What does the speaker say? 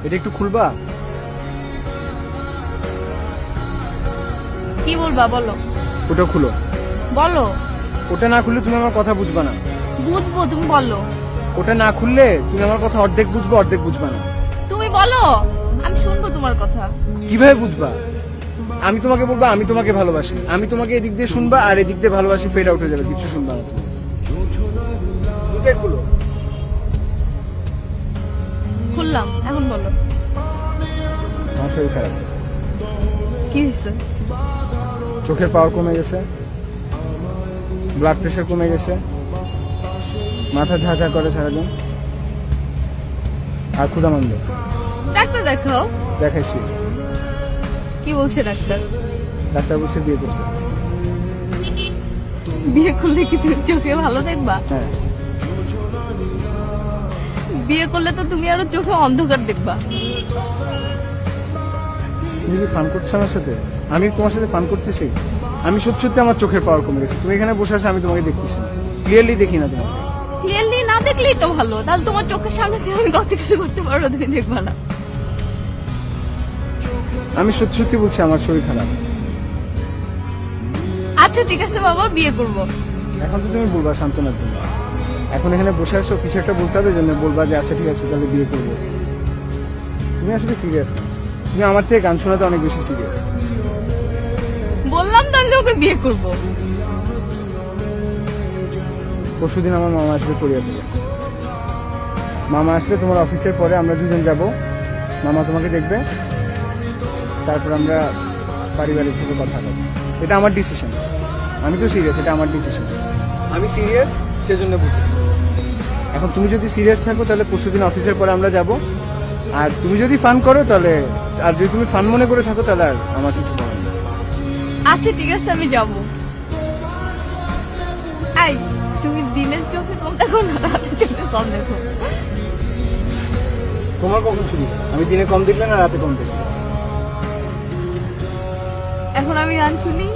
এটা একটু খুলবা? কি বলবা বলো? ওটা খুলো। বলো। ওটা না খুললে তুমি আমার কথা বুঝবা না। বুঝবো, তুমি বলো। ওটা না খুললে তুমি আমার কথা অর্ধেক বুঝবো, অর্ধেক বুঝবা না। তুমি বলো, আমি শুনবো তোমার কথা। কিভাবে বুঝবা? আমি তোমাকে বলবো আমি তোমাকে ভালোবাসি, আমি তোমাকে এদিক দিয়ে শুনবা আর এদিক দিয়ে ভালোবাসি ফেড আউট হয়ে যাবে, কিছু শুনবা না তুমি। দুটাই খুলো। খুললাম, এখন বলো। আমার শরীর খারাপ। কি হয়েছে? চোখের পাওয়ার কমে গেছে, ব্লাড প্রেশার কমে গেছে, মাথা ঝাঁঝা করে সারাদিন, আর ক্ষুধামন্দ। ডাক্তার দেখাও। দেখাইছি। কি বলছে ডাক্তার? ডাক্তার বলছে বিয়ে করতে। বিয়ে করলে কি তুমি চোখে ভালো দেখবা? হ্যাঁ। বিয়ে করলে তো তুমি আরো চোখে অন্ধকার দেখবা। তুমি কি ফান করছো আমার সাথে? আমি তোমার সাথে ফান করতেছি? আমি সত্যি সত্যি আমার চোখের পাওয়ার কমে গেছে। তুমি এখানে বসে আছো, আমি তোমাকে দেখতেছি না, ক্লিয়ারলি দেখি না তোমাকে। ক্লিয়ারলি না দেখলেই তো ভালো, তাহলে তোমার চোখের সামনে দিয়ে আমি কত কিছু করতে পারবো, তুমি দেখবা না। আমি সত্যি সত্যি বলছি আমার শরীর খারাপ। আচ্ছা ঠিক আছে বাবা, বিয়ে করব। এখন তো তুমি বলবা সান্ত্বনার জন্য, এখন এখানে বসে আসো, কিছু একটা বলতে হবে জন্য বলবা যে আচ্ছা ঠিক আছে তাহলে বিয়ে করবো। তুমি আসলে সিরিয়াস না, তুমি আমার থেকে গান শোনাতে অনেক বেশি সিরিয়াস। বললাম তো আমি তোমাকে বিয়ে করব। পরশুদিন আমার মামা আসবে কোরিয়া থেকে। মামা আসলে তোমার অফিসের পরে আমরা দুজন যাব, মামা তোমাকে দেখবে, তারপর আমরা পারিবারিক ভাবে কথা বলবো। এটা আমার ডিসিশন, আমি তো সিরিয়াস, এটা আমার ডিসিশন। আমি সিরিয়াস সেজন্য বুঝেছি। এখন তুমি যদি সিরিয়াস থাকো তাহলে পরশুদিন অফিসের পরে আমরা যাব, আর তুমি যদি ফান করো তাহলে, আর যদি তুমি ফান মনে করে থাকো তাহলে আর আমার কিছু বলার নেই। আচ্ছা ঠিক আছে, আমি যাব। এই, তুমি দিনের চোখে কম দেখো না রাতের চোখে কম দেখো? তোমার কখন শুরু? আমি দিনে কম দেখলে না রাতে কম দেখলে? এখন আমি গান শুনি।